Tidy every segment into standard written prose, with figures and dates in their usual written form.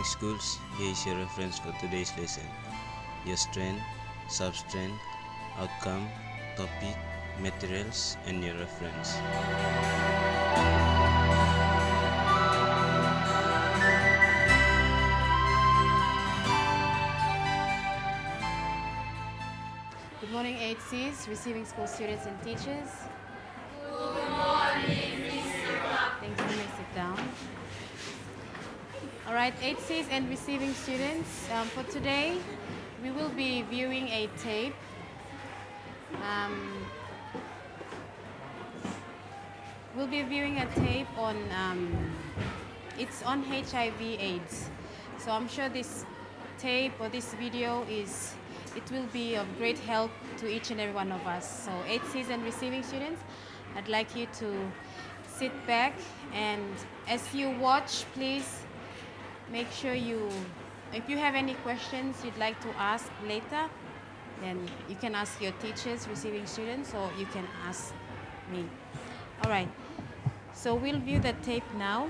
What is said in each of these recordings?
Receiving Schools. Here is your reference for today's lesson. Your strength, substrength, outcome, topic, materials, and your reference. Good morning, 8Cs, Receiving School students and teachers. Thank you. You may sit down. All right, 8Cs and receiving students. For today, we will be viewing a tape. We'll be viewing a tape on, it's on HIV/AIDS. So I'm sure this tape or this video it will be of great help to each and every one of us. So 8Cs and receiving students, I'd like you to sit back, and as you watch, please make sure if you have any questions you'd like to ask later, then you can ask your teachers, receiving students, or you can ask me. All right, so we'll view the tape now.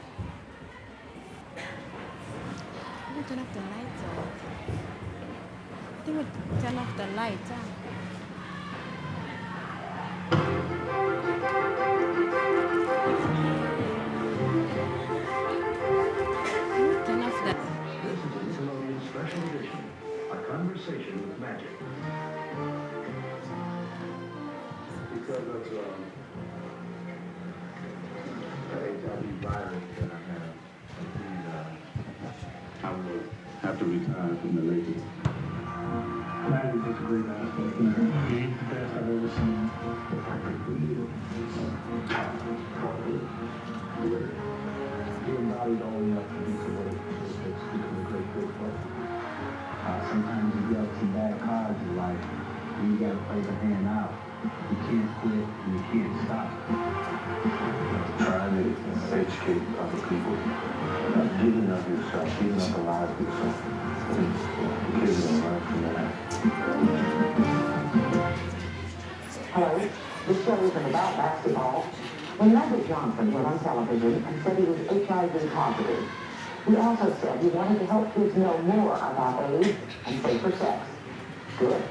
I'm going to turn off the lights. I think we'll turn off the lights. Turn off the... This is a Nickelodeon special edition, A Conversation with Magic. Because of the HIV virus that I have, I will have to retire from the Lakers. Matt is just a great basketball player. He's the best I've ever seen. He embodied all the attributes of what it takes to become a great football player. Sometimes you get some bad cards in life, and you gotta play the hand out. You can't quit, and you can't stop. Trying to educate other people, giving of yourself, giving up a lot of yourself. Kids don't learn from that. Hello, this show isn't about basketball. When Magic Johnson went on television and said he was HIV positive, he also said he wanted to help kids know more about AIDS and safer sex. Good.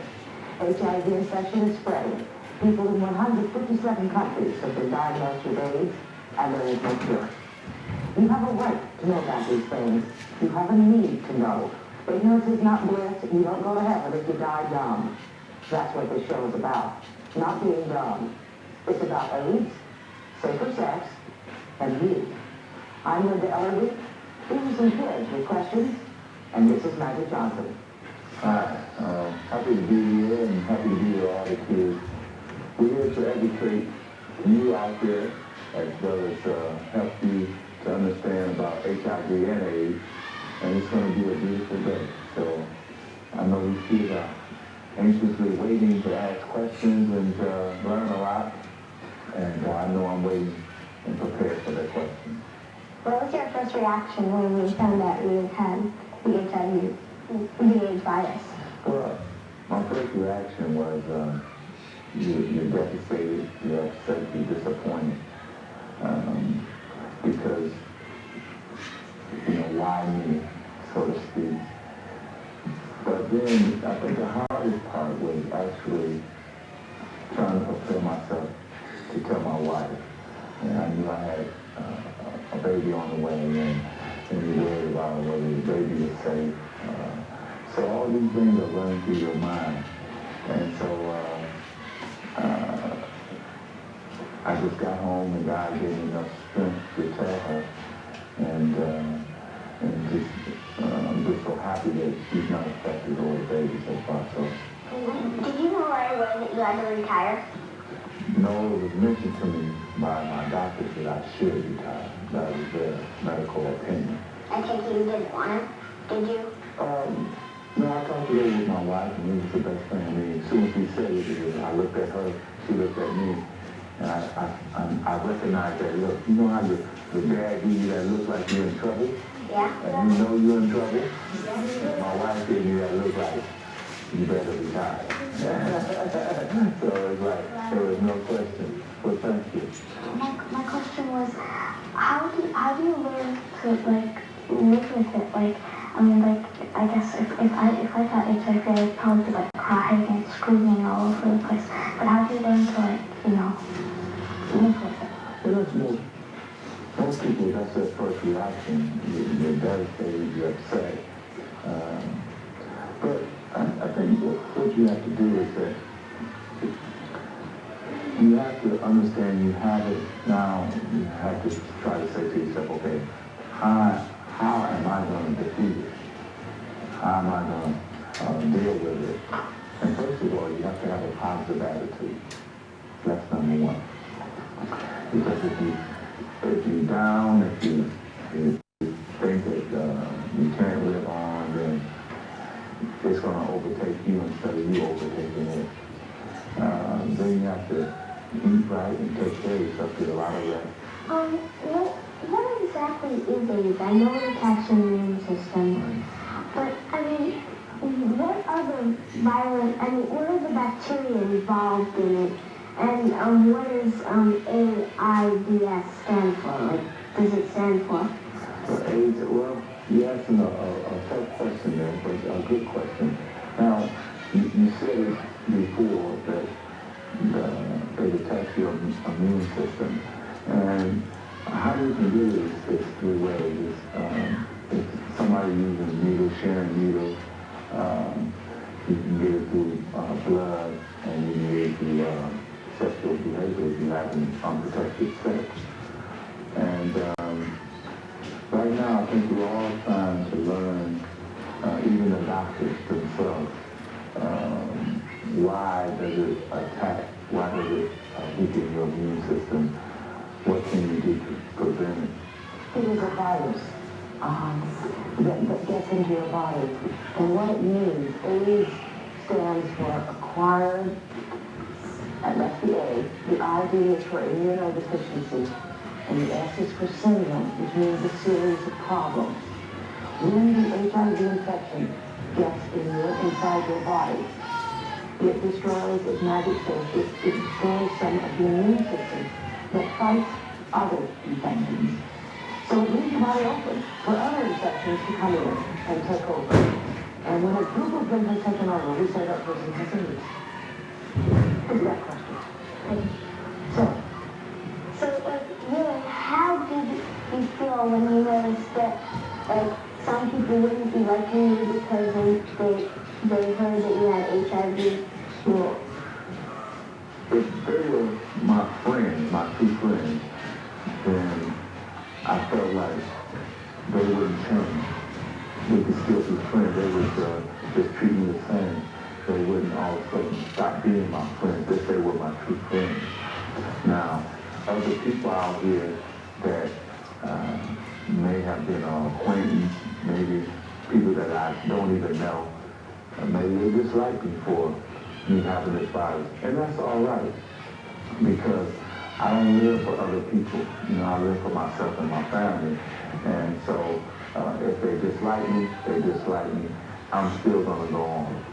HIV infection is spreading. People in 157 countries have been diagnosed with AIDS, and there is no cure. You have a right to know about these things. You have a need to know. Ignorance is not bliss. You don't go to heaven if you die dumb. That's what this show is about. Not being dumb. It's about AIDS, safer sex, and you. I'm Linda Ellerby. These are some kids with questions, and this is Magic Johnson. Hi, happy to be here and happy to be with all the kids. We're here to educate you out there as well as help you to understand about HIV and AIDS. And it's going to be a beautiful day. So I know these kids are anxiously waiting to ask questions and learn a lot. And I know I'm waiting and prepared for their questions. What was your first reaction when you found out you had the HIV, the AIDS virus? Well, my first reaction was you're devastated, you're upset, you're disappointed. Because, why me, so to speak. But then I think the hardest part was actually trying to prepare myself to tell my wife. And I knew I had a baby on the way, and you're worried about whether the baby is safe. So all these things are running through your mind. And so I just got home, and God gave me enough strength to tell her. And I'm just so happy that she's not affected or the baby so far. So. Did you know right away that you had to retire? No, it was mentioned to me by my doctors that I should retire. That was their medical opinion. I take it you didn't want to, did you? No, I talked it over with my wife, and it was the best thing. I mean, as soon as he said it, I looked at her, she looked at me, and I recognized that look. You know how the dad gives you that look like you're in trouble? Yeah. And you know you're in trouble? And my wife gave me that look like, you better retire. So it's like, there was no question. Well, thank you. My question was, how do you learn to, live with it? I mean, like, I guess if I got HIV, I'd probably be like crying and screaming all over the place. But how do you learn to, like, you know, live with it? Well, that's most people, that's their first reaction. You're devastated, you're upset. But I think what you have to do is that you have to understand you have it now. You have to try to say to yourself, okay, how am I going to defeat it? How am I going to deal with it? And first of all, you have to have a positive attitude. That's number one. Because if you're down, if you think that you can't live on, then it's going to overtake you instead of you overtaking it. Then you have to eat right and take care of yourself, get a lot of rest. What exactly is AIDS? I know it attacks your immune system, but I mean, what are the virus? I mean, what are the bacteria involved in it? And what does AIDS stand for? Like, does it stand for? AIDS, well, you're asking a tough question there, but a good question. Now, you said it before that it attacks your immune system. And how you can do it is three ways. If somebody using needles, sharing needles, you can get it through blood, and you can get it through sexual behavior if you have unprotected sex. And right now, I think we're all trying to learn, even the doctors themselves, why does it attack? Why does it weaken your immune system? What can you do to prevent it? It is a virus that gets into your body. And what it means, AIDS stands for acquired, and that's the A. The ID is for immunodeficiency. And the S is for syndrome, which means a series of problems. When the HIV infection gets inside your body, it destroys, its magic says, it destroys some of the immune system that fights other infections. So it leaves your body open for other infections to come in and take over. And when a group of them has taken over, we say that person has AIDS. Is that question? So, like, really, how did you feel when you noticed that, like, some people wouldn't be liking you because they heard that you had HIV? Well, if they were my friends, my true friends, then I felt like they wouldn't change. We could still be friends. They would just treat me the same. They wouldn't all of a sudden stop being my friends if they were my true friends. Now, other people out here that may have been an acquaintance, maybe people that I don't even know, maybe they dislike me for me having this virus. And that's all right, because I don't live for other people. You know, I live for myself and my family. And so if they dislike me, they dislike me. I'm still going to go on.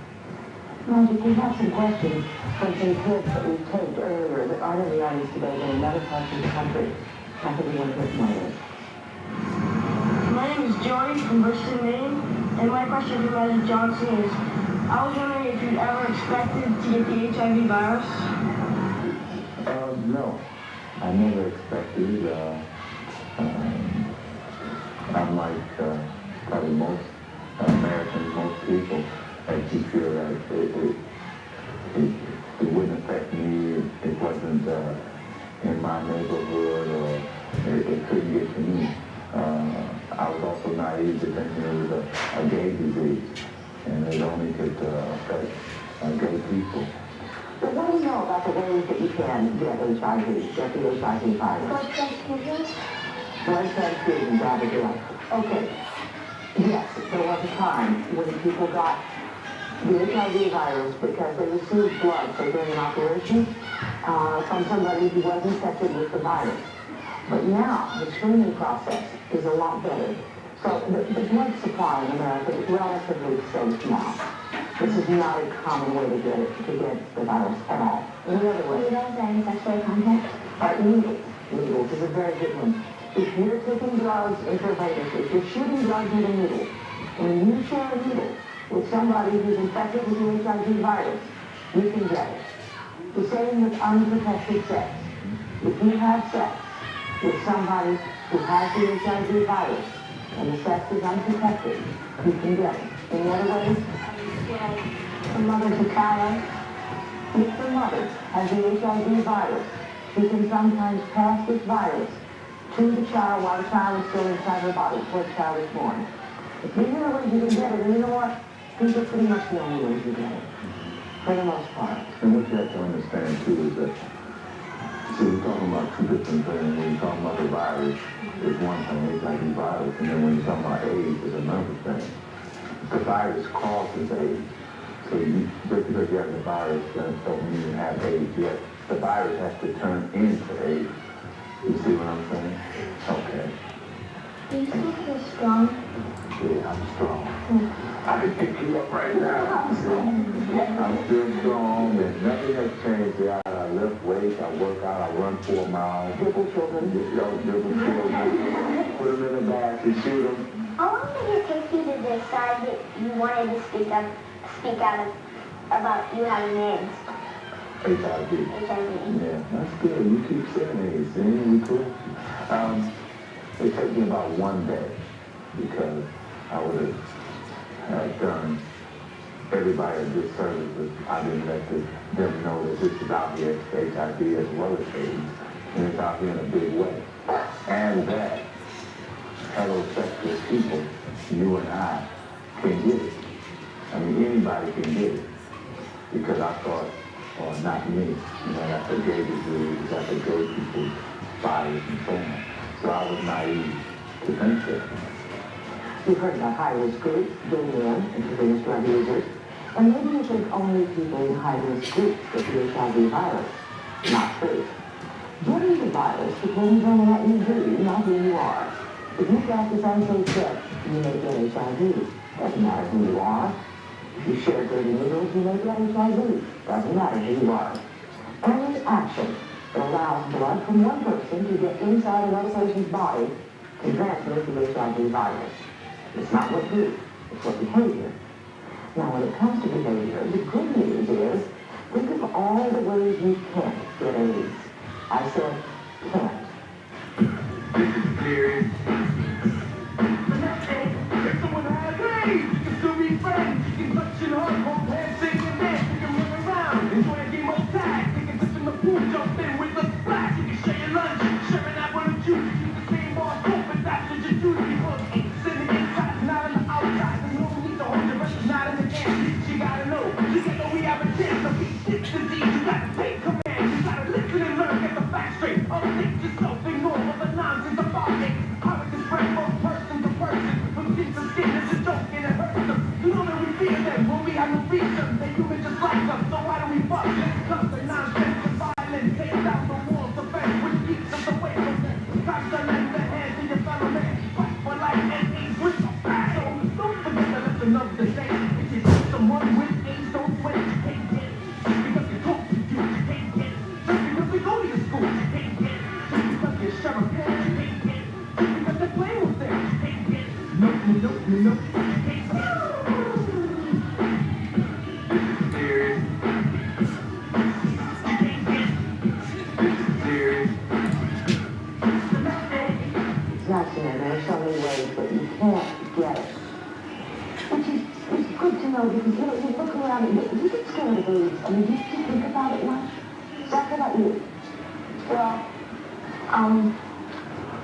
Magic, we have some questions from some kids that we taped earlier that aren't in the audience today, but in another part of the country. I think we want to hear from others. My name is Joey from Bushton, Maine, and my question to Magic Johnson is, I was wondering if you'd ever expected to get the HIV virus? No, I never expected it. I'm like probably most Americans, most people, that you feel like it wouldn't affect me. It wasn't in my neighborhood, or it couldn't get to me. I was also naive to thinking it was a gay disease, and it only could affect gay people. But what do you know about the ways that you can get HIV, get the HIV virus? Blood transfusion? Blood transfusion, that is right. Okay. Yes, there was a time when people got the HIV virus because they received blood for during an operation from somebody who was infected with the virus. But now, the screening process is a lot better. So the blood supply in America is relatively safe now. This is not a common way to get the virus at all. Any other way? Needles and sexual contact? Needles is a very good one. If you're taking drugs intravenous, if you're shooting drugs in the needle, When you share a needle with somebody who's infected with the HIV virus, you can get it. The same with unprotected sex. If you have sex with somebody who has the HIV virus and the sex is unprotected, you can get it. Any other ways? The mother to child. If the mother has the HIV virus, she can sometimes pass this virus to the child while the child is still inside her body before the child is born. If these are the ways you can get it, and you know what? These are pretty much the only ways you get it, for the most part. And what you have to understand too is that, see, we're talking about two different things. When you're talking about the virus, it's one thing, HIV virus, and then when you're talking about AIDS, it's another thing. The virus causes AIDS. So just because you have the virus doesn't mean you have AIDS yet. The virus has to turn into AIDS. You see what I'm saying? Okay. Do you still feel strong? Yeah, I'm strong. I can pick you up right now. I'm still strong, and nothing has changed. Yeah, I lift weights, I work out, I run 4 miles. Dribble children. Dribble children. Put them in the basket, shoot them. How long did it take you to decide that you wanted to speak out about you having AIDS? HIV. HIV. Yeah, that's good. You keep saying AIDS. See, we cool. It took me about 1 day because I would have done everybody a disservice if I didn't let them know that this is out here, HIV as well as AIDS, and it's out here in a big way. And that heterosexual people, you and I, can get it. I mean, anybody can get it. Because I thought, oh, not me. You know, that's a gay disease, that's a gay people's bodies and so on. So I was naive to think that. You've heard about high-risk groups, gay men, intravenous drug users, and maybe you think only people in high-risk groups get the HIV virus. Not true. Getting the virus depends on what you do, not who you are. If you practice unsafe sex, you may get HIV. Doesn't matter who you are. If you share dirty needles, you may get HIV. Doesn't matter who you are. Any action that allows blood from one person to get inside another person's body can transmit the HIV virus. It's not what group, it's what behavior. Now, when it comes to behavior, the good news is, think of all the ways you can't get AIDS. I said can't. This is serious. If someone has AIDS, you can still be friends. You can touch your heart, hold hands, sing and dance. You can run around, enjoy a game of tag. You can sit in the pool, jump in with a splash. You can share your lunch, share an apple and juice. You can stay more open, that's what you do. Because it's in the inside, not in the outside. There's no need to hold your breath, not in the dance. You gotta know, you gotta know we have a chance to beat this disease. You gotta take command, you gotta listen and learn, get the facts straight. Update yourself, ignore all the nonsense about it. How it can spread from person to person, from skin to skin. It's a joke and it hurts them. You know that we fear them when we have no reason. They're human just like us, so why do we fuck them? Cause the nonsense and violence takes down the walls of fence, which keeps us away from them. Time to lend a hand to your fellow man. Fight for life and AIDS with a bang. So don't forget the lesson of the day. If you see someone with AIDS, don't sweat it, you can't get it. Just because you talk to you, you can't get it. Just because we go to your school, you can't get it. Just because you share a pen, you can't get it. Just because they play with them, you can't get it. No, you can't get it. This is serious. You can't get it. This is serious. Jackson, there are so many ways that you can't get it. Which is it's good to know because, you know, you look around and you get scared of AIDS. I mean, do you think about it much? Zach, how about you? Well, I'm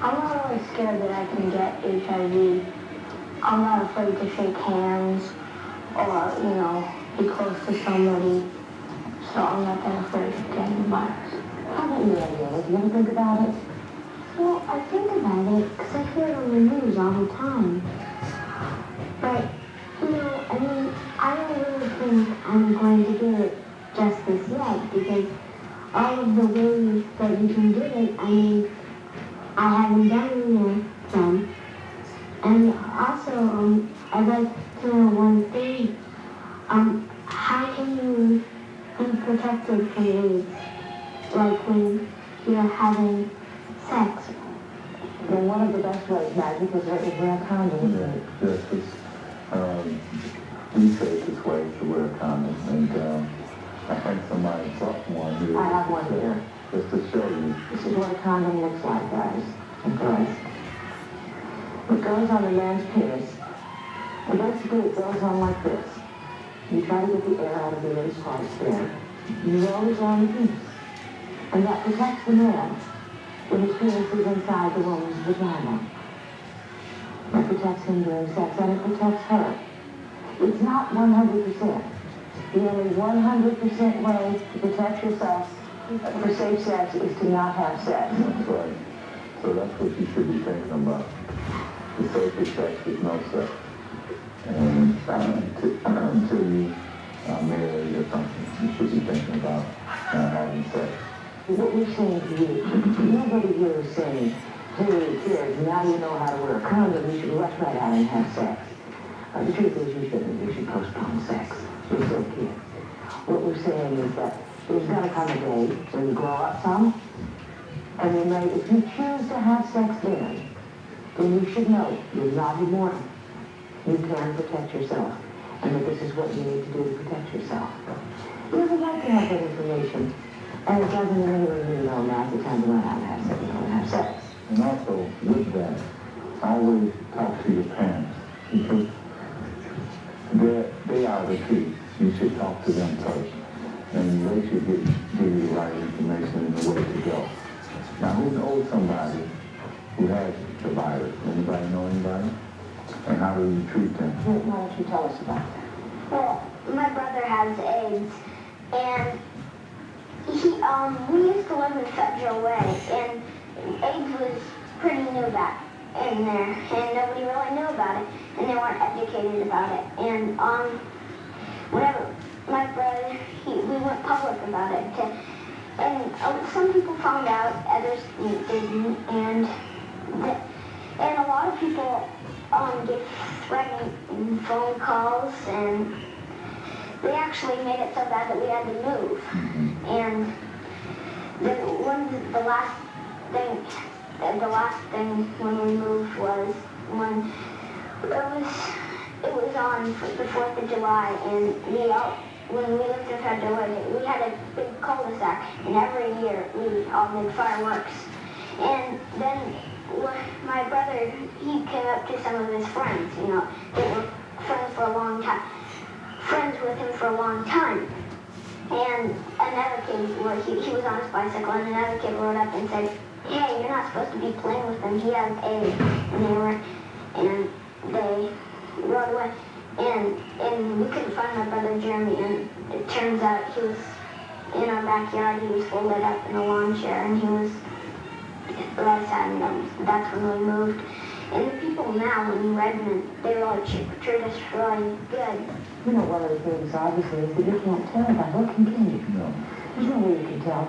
not really scared that I can get HIV. I'm not afraid to shake hands or, you know, be close to somebody. So I'm not that afraid of getting the virus. How about you, Ariana? Do you ever think about it? Well, I think about it because I hear it on the news all the time. But, you know, I mean, I don't really think I'm going to get it just this yet because all of the ways that you can get it, I mean, I haven't done any of them. And also, I'd like to know one thing. How can you be protected from AIDS? Like when you're having sex? Then one of the best ways, Magic, is wear condoms. Yes, be safest way to wear a condom. And I think somebody brought one here. I have one here. Just to show you. This is what a condom looks like, guys and girls. It goes on the man's penis. And basically it goes on like this. You try to get the air out of the men's parts there. You roll it on the penis. And that protects the man when his penis is inside the woman's vagina. It protects him during sex, and it protects her. It's not 100%. The only 100% way to protect yourself for safe sex is to not have sex. That's right. So that's what you should be thinking about. The safest sex is no sex. And until you marry or something, you should be thinking about having sex. What we're saying to you, nobody here is saying, hey kids, now you know how to wear a condom, you should rush right out and have sex. The truth is you shouldn't. You should postpone sex. You're still kids. What we're saying is that there's going to come a day when you grow up some, and you may, if you choose to have sex then you should know you're not immortal. You can protect yourself, and that this is what you need to do to protect yourself. You would like to have that information, and it doesn't in any way mean, oh, now's the time to run out and have sex. You don't have sex. And also, with that, always talk to your parents, because they are the kids. You should talk to them first, and they should give you the right information and the way to go. Now, who knows somebody who has the virus? Anybody know anybody? And how do you treat them? Why don't you tell us about that? Well, my brother has AIDS, and we used to live in Federal Way, and AIDS was pretty new back in there, and nobody really knew about it, and they weren't educated about it. And whenever my brother, we went public about it, and some people found out, others didn't, and a lot of people get threatening phone calls, and they actually made it so bad that we had to move. And the last thing when we moved was when it was on the 4th of July, and when we lived in Federal, we had a big cul-de-sac, and every year we all did fireworks. And then my brother, he came up to some of his friends, they were friends with him for a long time. And another kid, he was on his bicycle, and another kid rode up and said, hey, you're not supposed to be playing with him, he has AIDS. And they rode away. And we couldn't find my brother Jeremy, and it turns out he was in our backyard. He was folded up in a lawn chair, and he was right sad, and that's when we moved. And the people now in Redmond, they really treat us really good. One of the things, obviously, is that you can't tell by looking, can you? No. There's no way you can tell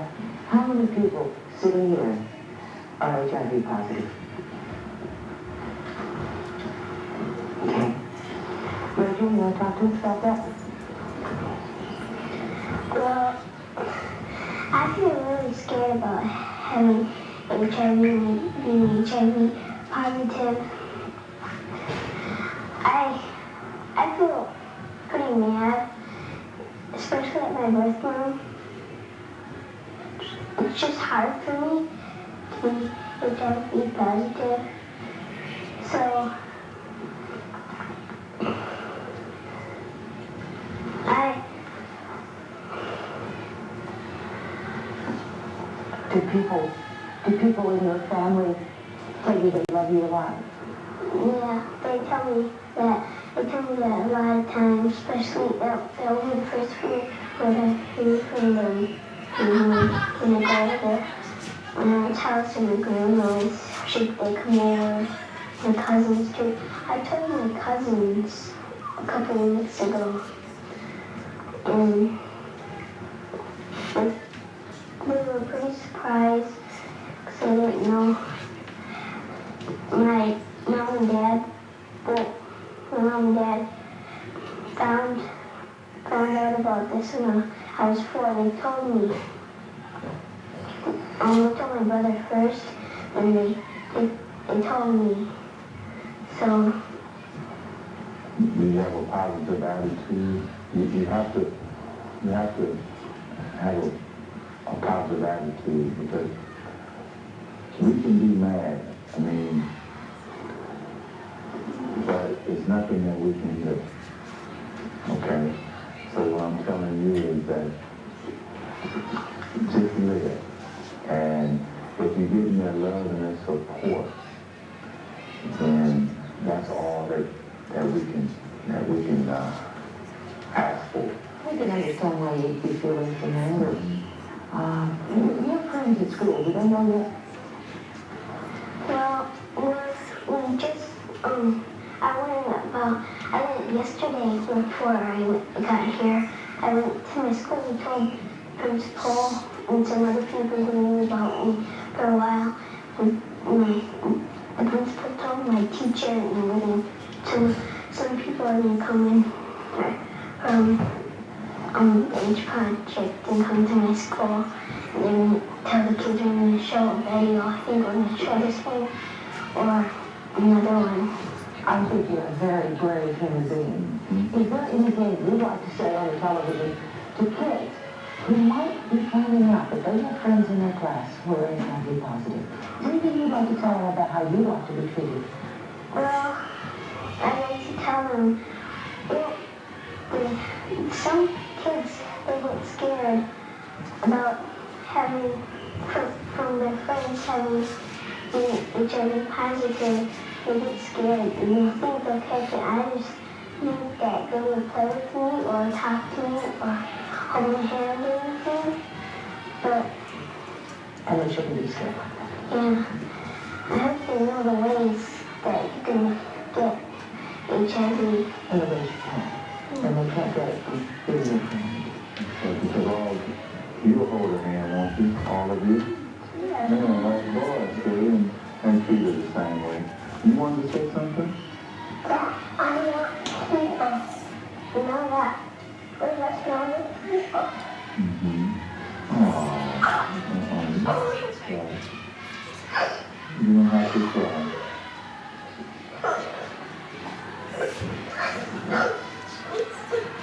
how many people sitting here are HIV positive. Okay. Rachel, you want to talk to us about that? Well, I feel really scared about having HIV and being HIV positive. I feel pretty mad, especially at my birth mom. It's just hard for me to be HIV positive. So Do people in your family tell you they love you a lot? Yeah, they tell me that a lot of times, especially that when the first week when I hear from them when I go over my aunt's house and my grandma's, they come over, my cousins too. I told my cousins a couple of weeks ago, and they were pretty surprised because I didn't know. My mom and dad found out about this when I was 4. They told me. They told my brother first, and they told me. So Do you have a positive attitude? You have to have a positive attitude because we can be mad. I mean, but it's nothing that we can do. Okay? So what I'm telling you is that just live. And if you give me that love and that support, then that's all that we can ask for. I can understand why you'd be feeling some anger. Your friends at school, do they know that? Well, we just, I went yesterday before I got here. I went to my school and told principal and some other people who knew about me for a while. And the principal told my teacher and some people are going to come in on the age project and come to my school. And then tell the kids we're going to show a video. I think we're going to show this one or another one. I think you're a very brave human being. Is there anything you'd like to say on the television to kids who might be finding out that they have friends in their class who are HIV positive? Is there anything you'd like to tell them about how you like to be treated? Well, I like to tell them, some kids, they get scared about having, from their friends having HIV positive. They get scared and they think, okay, can I just think that they would play with me or talk to me or hold my hand or anything? But And they shouldn't be scared like that. yeah, I hope they know the ways that you can get HIV. And the ways you can. And they can't get it from being your friend. Because you'll hold a hand, won't you? All of you? Yeah. Yeah, like boys do, and treated the same way. You wanted to say something? I want people to know that we're less lonely people. You don't have to cry.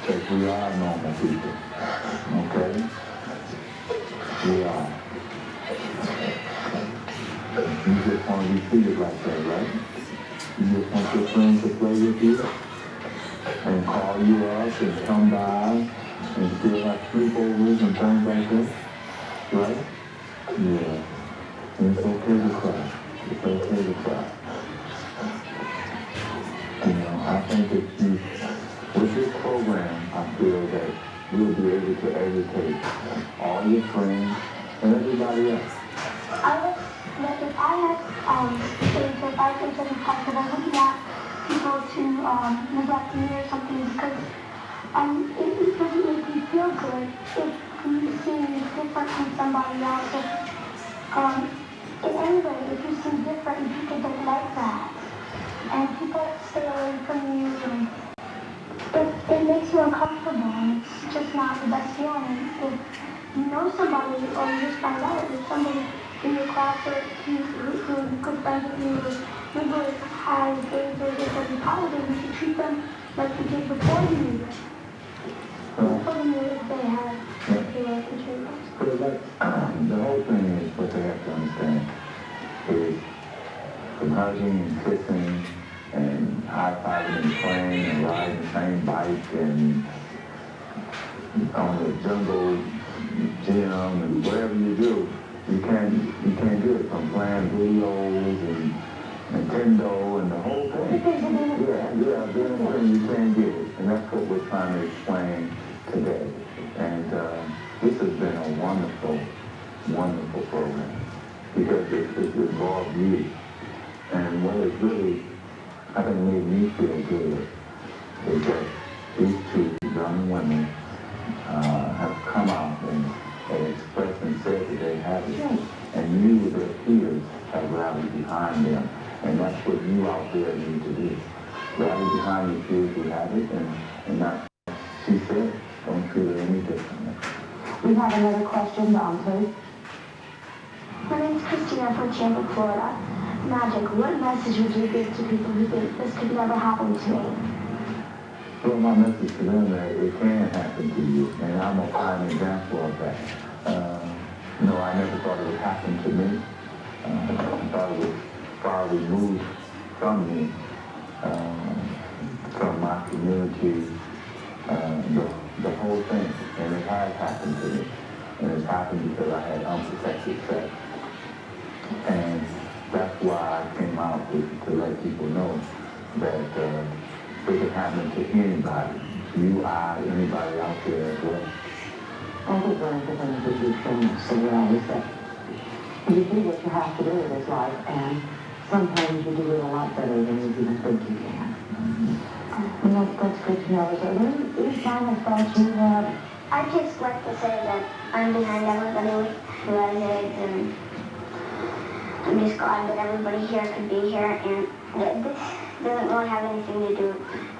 Because we are normal people. Okay? We are. You just want to be treated like that, right? You just want your friends to play with you and call you up and come by and still have sleepovers and things like that, right? Yeah. And it's okay to cry. It's okay to cry. You know, I think that with this program, I feel that you'll be able to educate all your friends and everybody else. If I consider positive, I wouldn't want people to neglect me or something because it doesn't make me feel good if you see me different from somebody else. In any way, if you seem different, people don't like that. And people stay away from you and it makes you uncomfortable and it's just not the best feeling. If you know somebody or you just find out if somebody in your class or who's good friends with you or maybe has AIDS or HIV positive, you should treat them like you did before you knew them. Before you knew if they had HIV treatment. The whole thing is what they have to understand is from hugging and kissing and high-fiving and playing and riding the same bike and on the jungle gym and whatever you do, you can't do it from playing videos and Nintendo and the whole thing. You can't get it. And that's what we're trying to explain today. And this has been a wonderful, wonderful program because it's involved you. And what has really, I think, made me feel good is that these two young women have come out and expressed and said that they have it. And you, their peers, have rallied behind them. And that's what you out there need to do. Rally behind your peers who have it and not, she said, don't treat it any differently. We have another question, Dante. My name's Christina from Chandler, Florida. Magic, what message would you give to people who think this could never happen to me? Well, my message to them that it can happen to you, and I'm a prime example of that. No, I never thought it would happen to me. I thought it was far removed from me, from my community, the whole thing. And it has happened to me. And it's happened because I had unprotected sex. And that's why I came out to let people know that it can happen to anybody. You, I, anybody out there as well. I think one of the things that you've shown us so well is that you do what you have to do in this life, and sometimes you do it a lot better than you even think you can. And that's good to know. Is there any final thoughts you have? I just like to say that I'm behind everybody who has AIDS, and I'm just glad that everybody here could be here, and that this doesn't really have anything to do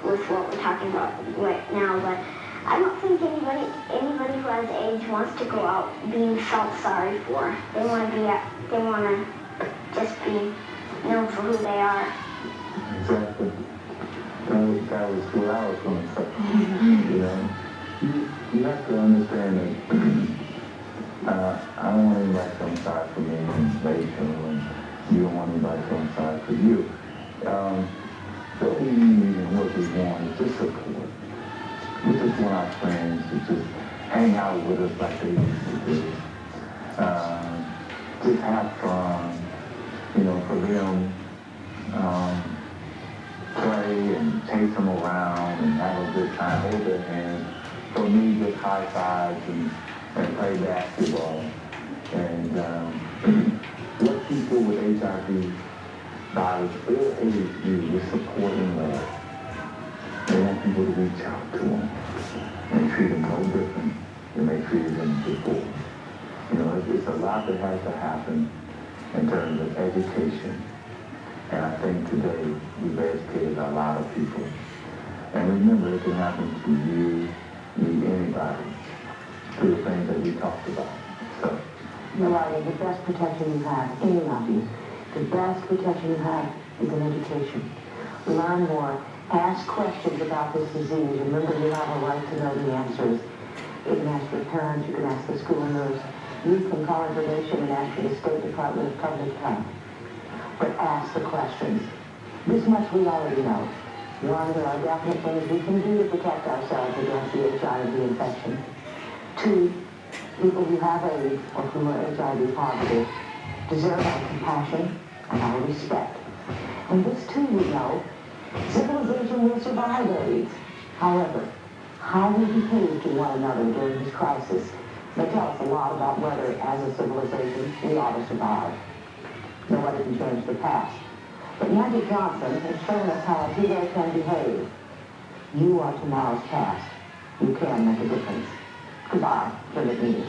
with what we're talking about right now, but I don't think anybody who has AIDS wants to go out being felt sorry for. They want to just be known for who they are. Exactly. That was what I was going to say. You know, you have to understand that I don't want anybody feeling sorry for me and Rachel, and you don't want anybody feeling sorry for you. What we need and what we want is just support. We just want our friends to just hang out with us like they used to do. Just have fun, you know, for them, play and chase them around and have a good time, hold their hands. For me, just high fives and play basketball. And what people with HIV virus all age do with support and love. They want people to reach out to them and treat them no different than they treated them before. You know, it's a lot that has to happen in terms of education. And I think today we've educated a lot of people. And remember, it can happen to you, me, anybody, through the things that we talked about. So, You're right, the best protection you have, any of you, the best protection you have is an education. Learn more. Ask questions about this disease. Remember, you have a right to know the answers. You can ask your parents, you can ask the school nurse, you can call information and ask the State Department of Public Health. But ask the questions. This much we already know. One, there are definite things we can do to protect ourselves against the HIV infection. Two, people who have AIDS or who are HIV positive deserve our compassion and our respect. And this too we know. Civilization will survive AIDS. However, how we behave to one another during this crisis may tell us a lot about whether, as a civilization, we ought to survive. Nobody can change the past. But Magic Johnson has shown us how a hero can behave. You are tomorrow's past. You can make a difference. Goodbye, Philip News.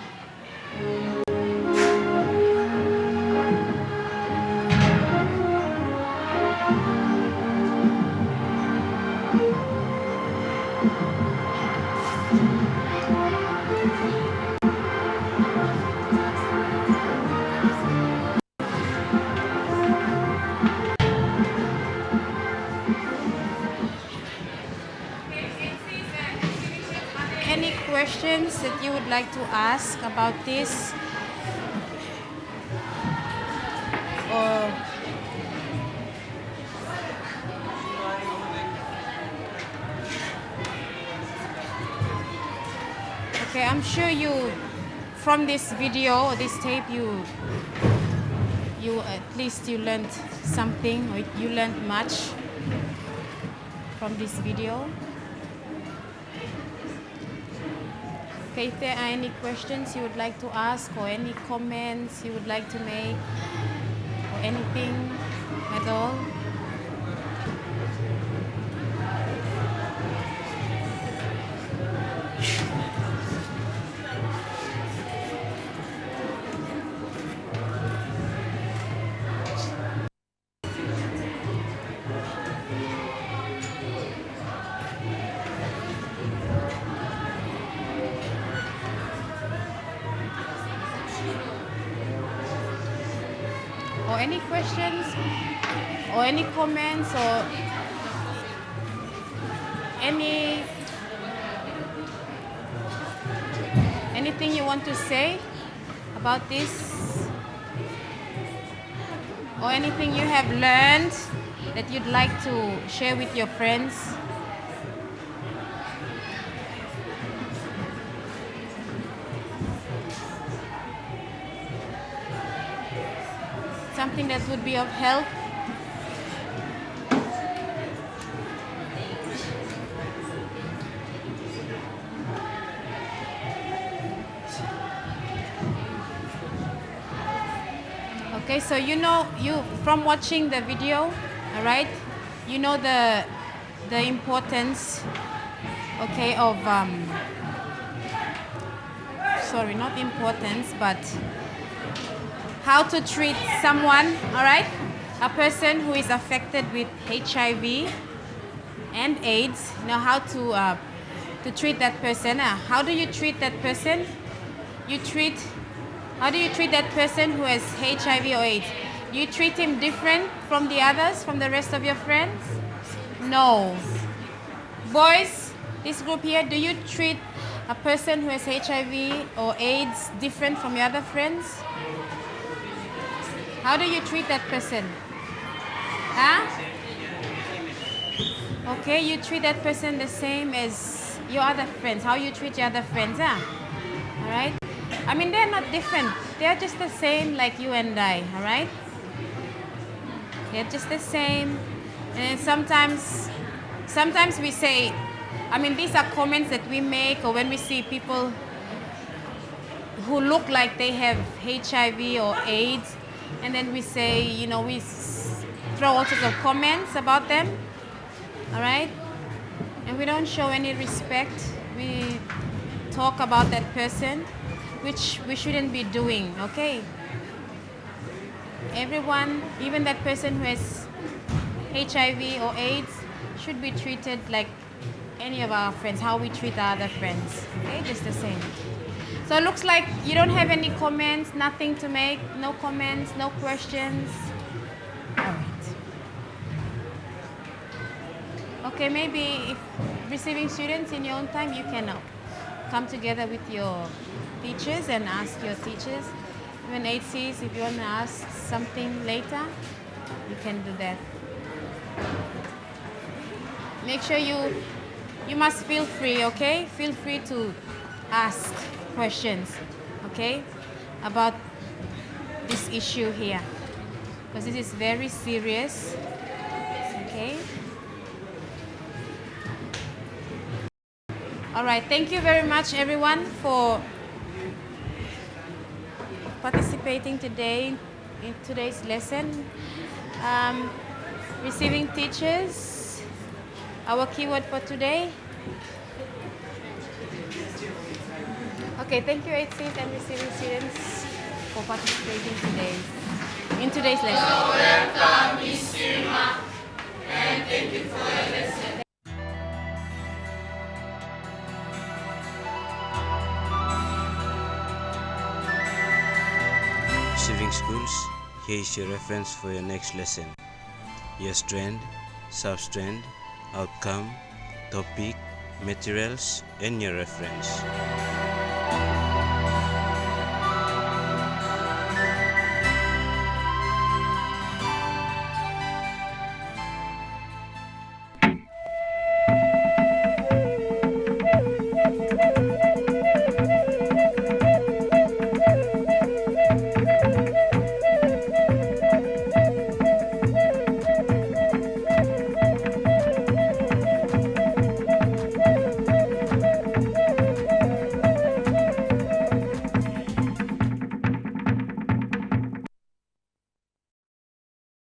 Any questions that you would like to ask about this? Or okay, I'm sure you from this video or this tape you at least you learned something, or you learned much from this video. Okay, if there are any questions you would like to ask or any comments you would like to make or anything at all. Or any questions or any comments or any anything you want to say about this? Or anything you have learned that you'd like to share with your friends? Something that would be of help? Okay, so you know, from watching the video, all right, you know the importance, okay, of sorry, not importance, but how to treat someone, all right, a person who is affected with HIV and AIDS. You know how to treat that person. How do you treat that person? How do you treat that person who has HIV or AIDS? Do you treat him different from the others, from the rest of your friends? No. Boys, this group here, do you treat a person who has HIV or AIDS different from your other friends? How do you treat that person? Huh? Okay, you treat that person the same as your other friends. How you treat your other friends, huh? All right? I mean, they're not different. They're just the same like you and I, all right? They're just the same. And sometimes we say, I mean, these are comments that we make, or when we see people who look like they have HIV or AIDS, and then we say, you know, we throw all sorts of comments about them, all right? And we don't show any respect. We talk about that person, which we shouldn't be doing, okay? Everyone, even that person who has HIV or AIDS, should be treated like any of our friends, how we treat our other friends, okay? Just the same. So it looks like you don't have any comments, nothing to make, no comments, no questions. All right. Okay, maybe if receiving students in your own time, you can come together with your teachers and ask your teachers. Even HCs, if you want to ask something later, you can do that. Make sure you must feel free, okay? Feel free to ask questions, okay, about this issue here, because this is very serious, okay? All right, thank you very much, everyone, for participating today in today's lesson. Receiving teachers, our keyword for today. Okay, thank you, HCs and receiving students, for participating today in today's lesson. Welcome, Miss Irma, and thank you for your lesson. Receiving schools, here is your reference for your next lesson. Your strand, substrand, outcome, topic, materials, and your reference.